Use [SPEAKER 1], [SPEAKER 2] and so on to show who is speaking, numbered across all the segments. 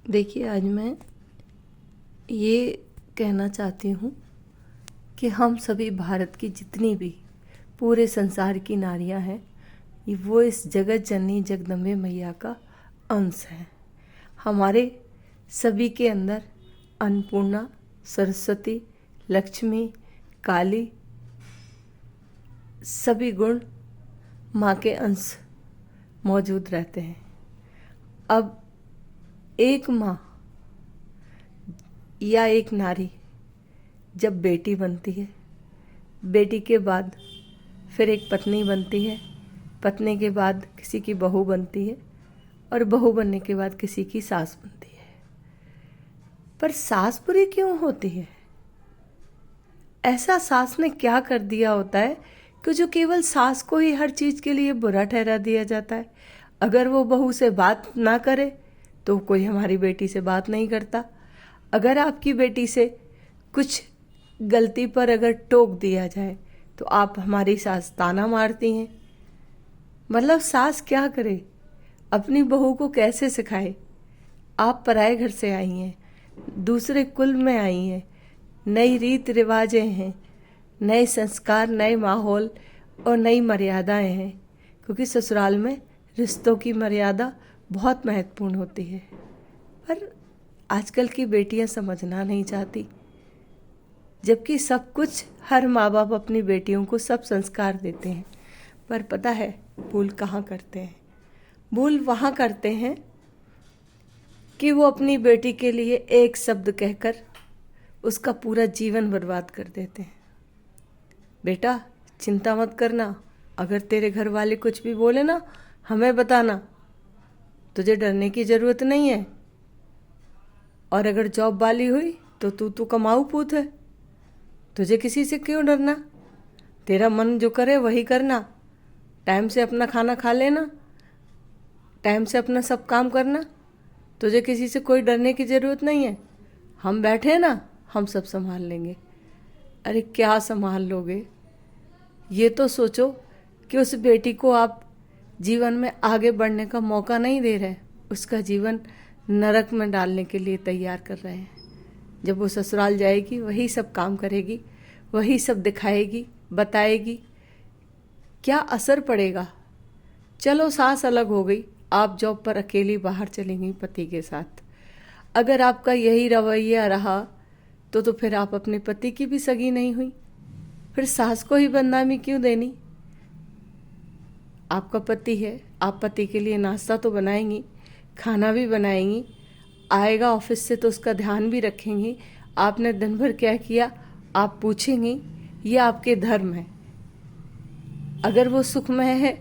[SPEAKER 1] देखिए, आज मैं ये कहना चाहती हूँ कि हम सभी भारत की जितनी भी पूरे संसार की नारियाँ हैं, वो इस जगत जननी जगदम्बे मैया का अंश हैं। हमारे सभी के अंदर अन्नपूर्णा, सरस्वती, लक्ष्मी, काली, सभी गुण माँ के अंश मौजूद रहते हैं। अब एक माँ या एक नारी जब बेटी बनती है, बेटी के बाद फिर एक पत्नी बनती है, पत्नी के बाद किसी की बहू बनती है और बहू बनने के बाद किसी की सास बनती है। पर सास बुरी क्यों होती है? ऐसा सास ने क्या कर दिया होता है कि जो केवल सास को ही हर चीज़ के लिए बुरा ठहरा दिया जाता है? अगर वो बहू से बात ना करे तो कोई हमारी बेटी से बात नहीं करता। अगर आपकी बेटी से कुछ गलती पर अगर टोक दिया जाए तो आप हमारी सास ताना मारती हैं। मतलब सास क्या करे, अपनी बहू को कैसे सिखाए? आप पराए घर से आई हैं, दूसरे कुल में आई हैं, नई रीत रिवाजें हैं, नए संस्कार, नए माहौल और नई मर्यादाएं हैं, क्योंकि ससुराल में रिश्तों की मर्यादा बहुत महत्वपूर्ण होती है। पर आजकल की बेटियां समझना नहीं चाहती, जबकि सब कुछ हर माँ बाप अपनी बेटियों को सब संस्कार देते हैं। पर पता है भूल कहाँ करते हैं? भूल वहाँ करते हैं कि वो अपनी बेटी के लिए एक शब्द कहकर उसका पूरा जीवन बर्बाद कर देते हैं। बेटा, चिंता मत करना, अगर तेरे घर वाले कुछ भी बोले ना, हमें बताना, तुझे डरने की ज़रूरत नहीं है। और अगर जॉब वाली हुई तो तू कमाऊ पूत है, तुझे किसी से क्यों डरना? तेरा मन जो करे वही करना, टाइम से अपना खाना खा लेना, टाइम से अपना सब काम करना, तुझे किसी से कोई डरने की ज़रूरत नहीं है। हम बैठे हैं ना, हम सब संभाल लेंगे। अरे क्या संभाल लोगे? ये तो सोचो कि उस बेटी को आप जीवन में आगे बढ़ने का मौका नहीं दे रहे, उसका जीवन नरक में डालने के लिए तैयार कर रहे हैं। जब वो ससुराल जाएगी वही सब काम करेगी, वही सब दिखाएगी, बताएगी, क्या असर पड़ेगा? चलो सास अलग हो गई, आप जॉब पर अकेली बाहर चली गई पति के साथ। अगर आपका यही रवैया रहा तो फिर आप अपने पति की भी सगी नहीं हुई, फिर सास को ही बदनामी क्यों देनी? आपका पति है, आप पति के लिए नाश्ता तो बनाएंगी, खाना भी बनाएंगी, आएगा ऑफिस से तो उसका ध्यान भी रखेंगी, आपने दिन भर क्या किया आप पूछेंगी, ये आपके धर्म है। अगर वो सुख में है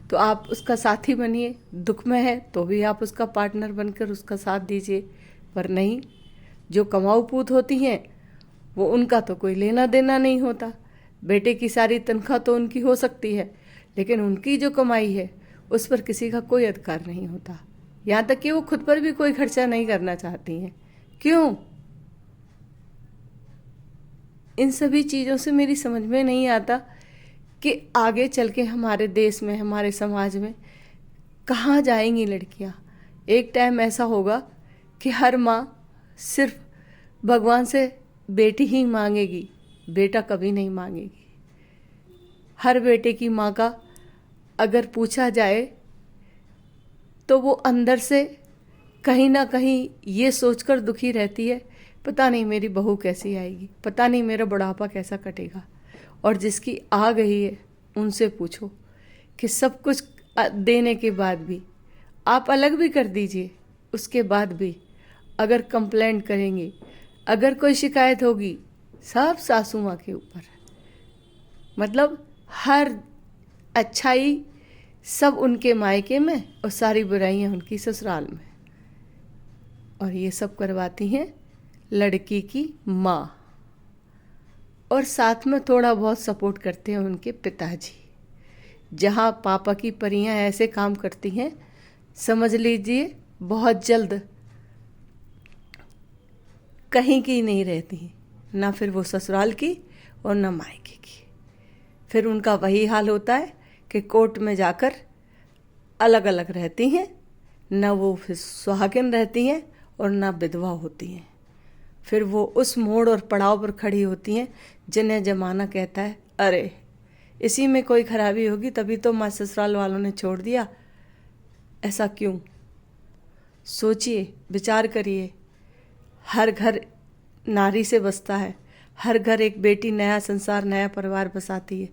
[SPEAKER 1] तो आप उसका साथी बनिए, दुख में है तो भी आप उसका पार्टनर बनकर उसका साथ दीजिए। पर नहीं, जो कमाऊ पूत होती हैं वो उनका तो कोई लेना देना नहीं होता। बेटे की सारी तनख्वाह तो उनकी हो सकती है, लेकिन उनकी जो कमाई है उस पर किसी का कोई अधिकार नहीं होता। यहाँ तक कि वो खुद पर भी कोई खर्चा नहीं करना चाहती हैं। क्यों? इन सभी चीज़ों से मेरी समझ में नहीं आता कि आगे चल के हमारे देश में, हमारे समाज में कहाँ जाएंगी लड़कियाँ। एक टाइम ऐसा होगा कि हर माँ सिर्फ भगवान से बेटी ही मांगेगी, बेटा कभी नहीं मांगेगी। हर बेटे की माँ का अगर पूछा जाए तो वो अंदर से कहीं ना कहीं ये सोचकर दुखी रहती है, पता नहीं मेरी बहू कैसी आएगी, पता नहीं मेरा बुढ़ापा कैसा कटेगा। और जिसकी आ गई है उनसे पूछो कि सब कुछ देने के बाद भी, आप अलग भी कर दीजिए, उसके बाद भी अगर कंप्लेंट करेंगे, अगर कोई शिकायत होगी, सब सासू माँ के ऊपर। मतलब हर अच्छाई सब उनके मायके में और सारी बुराइयाँ उनकी ससुराल में। और ये सब करवाती हैं लड़की की माँ, और साथ में थोड़ा बहुत सपोर्ट करते हैं उनके पिताजी। जहाँ पापा की परियां ऐसे काम करती हैं, समझ लीजिए बहुत जल्द कहीं की नहीं रहती, ना फिर वो ससुराल की और ना मायके की। फिर उनका वही हाल होता है कि कोर्ट में जाकर अलग अलग रहती हैं, ना वो फिर सुहागिन रहती हैं और ना विधवा होती हैं। फिर वो उस मोड़ और पड़ाव पर खड़ी होती हैं जिन्हें जमाना कहता है अरे इसी में कोई खराबी होगी, तभी तो माँ ससुराल वालों ने छोड़ दिया। ऐसा क्यों? सोचिए, विचार करिए। हर घर नारी से बसता है, हर घर एक बेटी नया संसार नया परिवार बसाती है।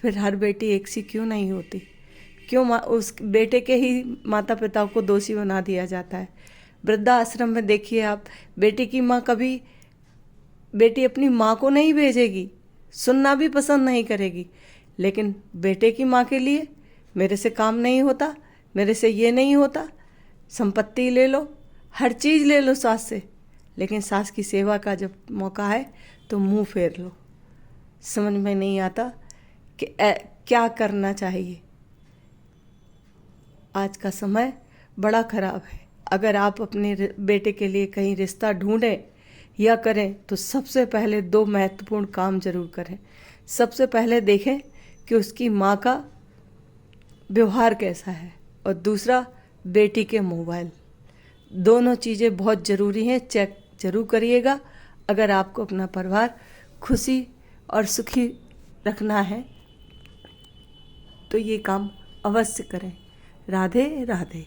[SPEAKER 1] फिर हर बेटी एक सी क्यों नहीं होती? क्यों उस बेटे के ही माता पिता को दोषी बना दिया जाता है? वृद्धा आश्रम में देखिए आप, बेटी की माँ कभी बेटी अपनी माँ को नहीं भेजेगी, सुनना भी पसंद नहीं करेगी, लेकिन बेटे की माँ के लिए मेरे से काम नहीं होता, मेरे से ये नहीं होता, संपत्ति ले लो, हर चीज़ ले लो सास से, लेकिन सास की सेवा का जब मौका है तो मुंह फेर लो। समझ में नहीं आता कि क्या करना चाहिए। आज का समय बड़ा खराब है। अगर आप अपने बेटे के लिए कहीं रिश्ता ढूंढें या करें तो सबसे पहले 2 महत्वपूर्ण काम जरूर करें। सबसे पहले देखें कि उसकी माँ का व्यवहार कैसा है, और दूसरा बेटी के मोबाइल। दोनों चीज़ें बहुत ज़रूरी हैं, चेक जरूर करिएगा। अगर आपको अपना परिवार खुशी और सुखी रखना है तो ये काम अवश्य करें। राधे राधे।